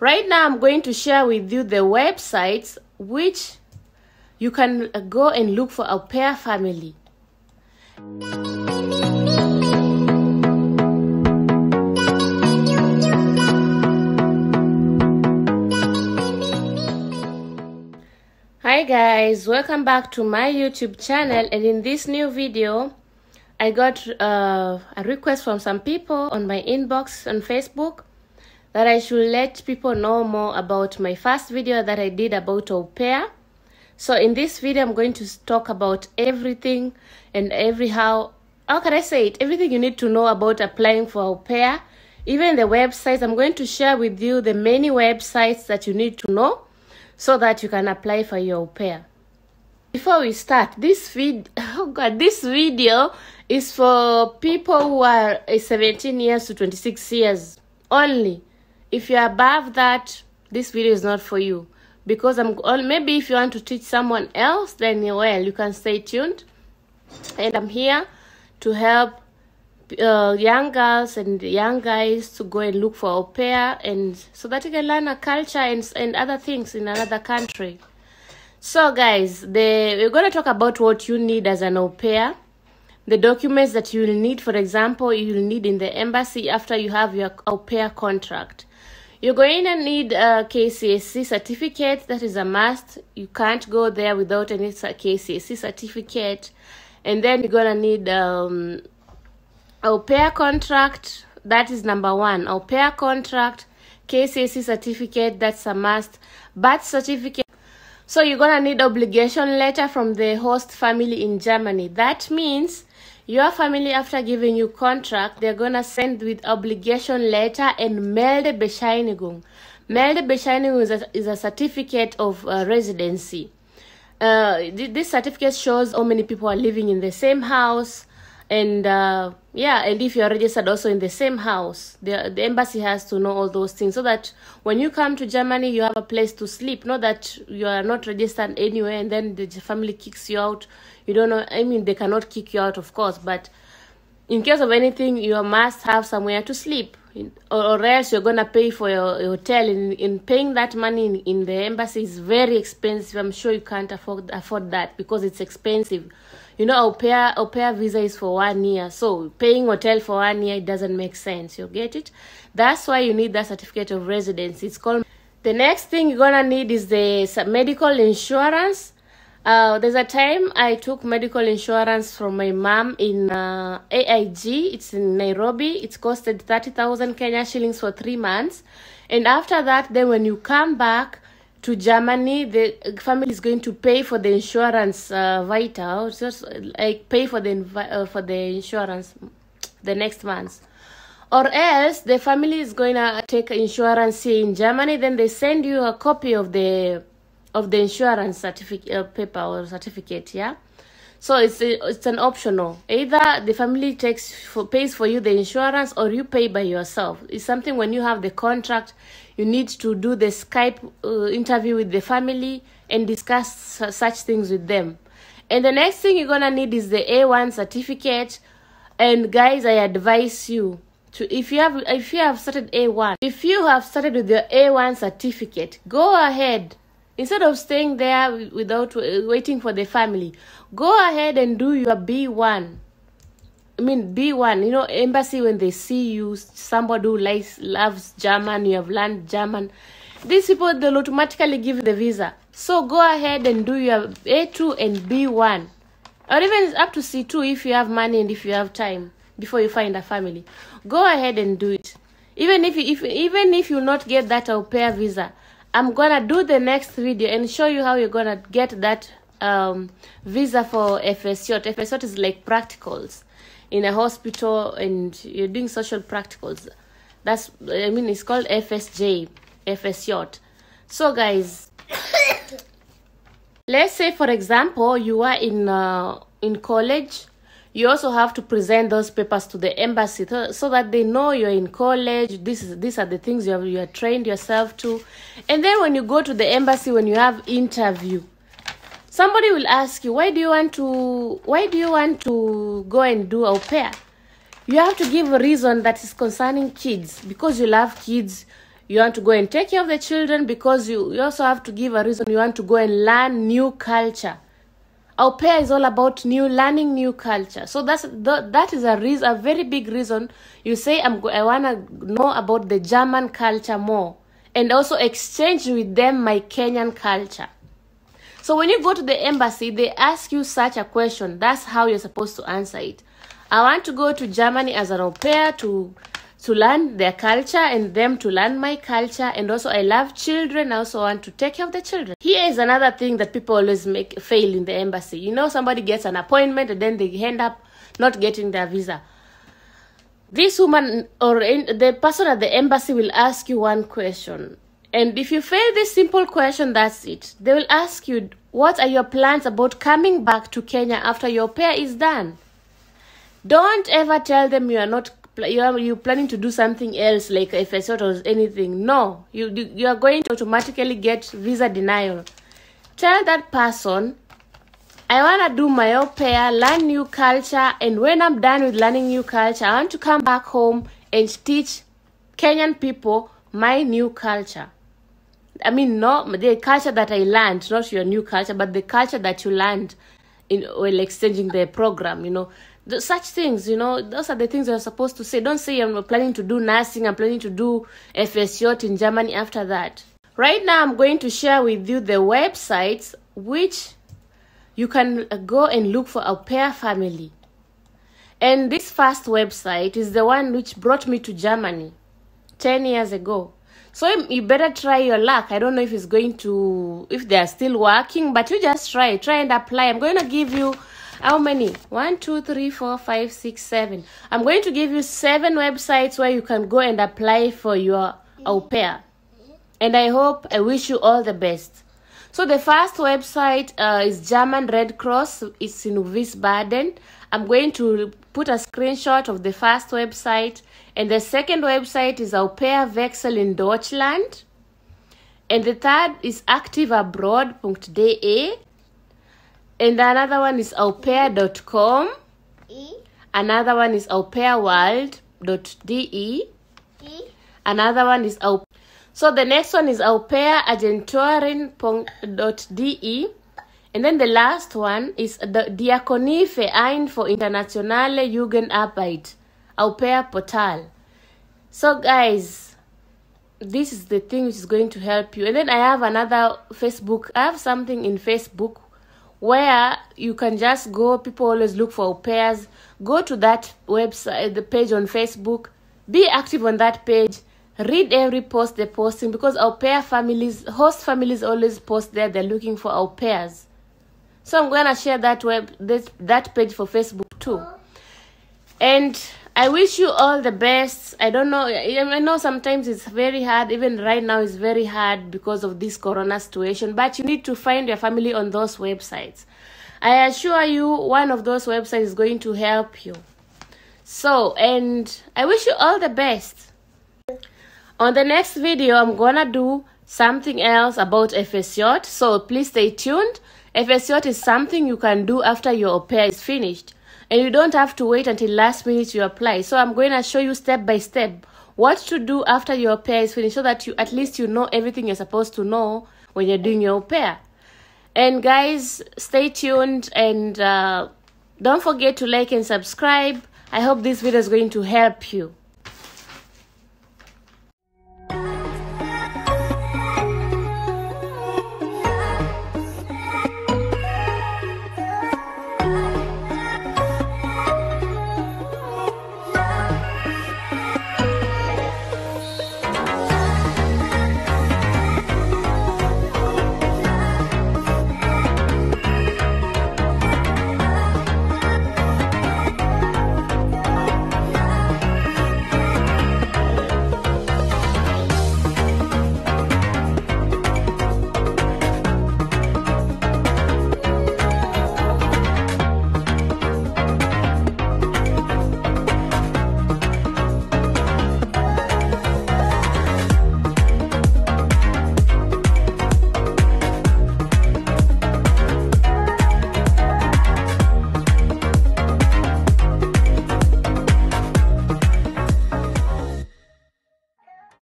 Right now, I'm going to share with you the websites which you can go and look for Aupair family. Hi guys, welcome back to my YouTube channel, and in this new video I got a request from some people on my inbox on Facebook that I should let people know more about my first video that I did about Aupair. So in this video I'm going to talk about everything and how can I say it, everything you need to know about applying for Aupair, even the websites. I'm going to share with you the many websites that you need to know so that you can apply for your Aupair. Before we start, this video is for people who are 17 years to 26 years only. If you're above that, this video is not for you, because maybe if you want to teach someone else, then well, you can stay tuned. And I'm here to help young girls and young guys to go and look for Aupair, and so that you can learn a culture and other things in another country. So guys, we're going to talk about what you need as an Aupair, the documents that you will need. For example, you will need in the embassy after you have your Aupair contract. You're going to need a KCSE certificate. That is a must. You can't go there without any KCSE certificate. And then you're going to need Aupair contract. That is number one. Aupair contract, KCSE certificate, that's a must. Birth certificate. So you're going to need obligation letter from the host family in Germany. That means your family, after giving you contract, they're going to send with obligation letter and Meldebescheinigung. Meldebescheinigung is a certificate of residency. This certificate shows how many people are living in the same house, and and if you're registered also in the same house. The embassy has to know all those things, so that when you come to Germany, you have a place to sleep. Not that you are not registered anywhere and then the family kicks you out. You don't know, I mean, they cannot kick you out, of course, but in case of anything, you must have somewhere to sleep, or else you're going to pay for your hotel. In paying that money in the embassy is very expensive. I'm sure you can't afford that, because it's expensive. You know, Aupair visa is for 1 year, so paying hotel for 1 year, it doesn't make sense. You get it? That's why you need that certificate of residence. It's called. The next thing you're gonna need is the medical insurance. There's a time I took medical insurance from my mom in AIG. It's in Nairobi. It's costed 30,000 Kenya shillings for 3 months. And after that, then when you come back to Germany, the family is going to pay for the insurance vital, just like pay for the insurance the next month. Or else the family is going to take insurance here in Germany, then they send you a copy of the insurance certificate paper or certificate. Yeah, so it's an optional. Either the family pays for you the insurance, or you pay by yourself. It's something when you have the contract, you need to do the Skype interview with the family and discuss such things with them. And the next thing you're gonna need is the A1 certificate. And guys, I advise you to, if you have started A1, if you have started with your A1 certificate, go ahead. Instead of staying there without waiting for the family, go ahead and do your B1. I mean, B1, you know, embassy, when they see you, somebody who loves German, you have learned German, these people, they'll automatically give you the visa. So go ahead and do your A2 and B1. Or even up to C2 if you have money and if you have time before you find a family. Go ahead and do it. Even if you not get that Aupair visa, I'm gonna do the next video and show you how you're gonna get that visa for FSJ. FSJ is like practicals in a hospital, and you're doing social practicals. That's, I mean, it's called FSJ. So guys, let's say for example you are in college. You also have to present those papers to the embassy so that they know you're in college. These are the things you are trained yourself to. And then when you go to the embassy, when you have interview, somebody will ask you, why do you want to go and do Aupair? You have to give a reason that is concerning kids, because you love kids. you want to go and take care of the children, because you also have to give a reason you want to go and learn new culture. Au pair is all about learning new culture. So that is a very big reason you say I want to know about the German culture more, and also exchange with them my Kenyan culture. So when you go to the embassy, they ask you such a question. That's how you're supposed to answer it. I want to go to Germany as an au pair to learn their culture and them to learn my culture, and also I love children. I also want to take care of the children. Here is another thing that people always fail in the embassy. You know, somebody gets an appointment and then they end up not getting their visa. This woman or the person at the embassy will ask you one question. And if you fail this simple question, that's it. They will ask you, what are your plans about coming back to Kenya after your au pair is done? Don't ever tell them you're planning to do something else, like if it's not or anything. No, you are going to automatically get visa denial. Tell that person, I want to do my au pair, learn new culture, and when I'm done with learning new culture, I want to come back home and teach Kenyan people my new culture. I mean, not the culture that I learned, not your new culture, but the culture that you learned while exchanging the program, you know. Such things, you know, those are the things you're supposed to say. Don't say I'm planning to do nursing, I'm planning to do FSJ in Germany after that. Right now, I'm going to share with you the websites which you can go and look for au pair family. And this first website is the one which brought me to Germany 10 years ago. So you better try your luck. I don't know if if they are still working, but you just try and apply. I'm going to give you how many? 1, 2, 3, 4, 5, 6, 7. I'm going to give you 7 websites where you can go and apply for your au pair. And I wish you all the best. So the first website is German Red Cross. It's in Wiesbaden. I'm going to put a screenshot of the first website. And the second website is Au Pair Wechsel in Deutschland. And the third is aktivabroad.de. And another one is aupair.com. Another one is aupairworld.de. Another one is au. So the next one is aupairagenturen.de. And then the last one is the Diakonieverein für internationale Jugendarbeit, Au Pair Portal. So guys, this is the thing which is going to help you. And then I have another Facebook. I have something in Facebook where you can just go. People always look for au pairs. Go to that website, the page on Facebook. Be active on that page. Read every post they're posting, because au pair families, host families always post there. They're looking for au pairs. So I'm going to share that that page for Facebook too. And I wish you all the best. I don't know. I know sometimes it's very hard. Even right now it's very hard because of this corona situation. But you need to find your family on those websites. I assure you one of those websites is going to help you. So, and I wish you all the best. On the next video, I'm going to do something else about FSJ. So please stay tuned. FSJ is something you can do after your au pair is finished. And you don't have to wait until last minute you apply. So I'm going to show you step by step what to do after your au pair is finished, so that at least you know everything you're supposed to know when you're doing your au pair. And guys, stay tuned, and don't forget to like and subscribe. I hope this video is going to help you.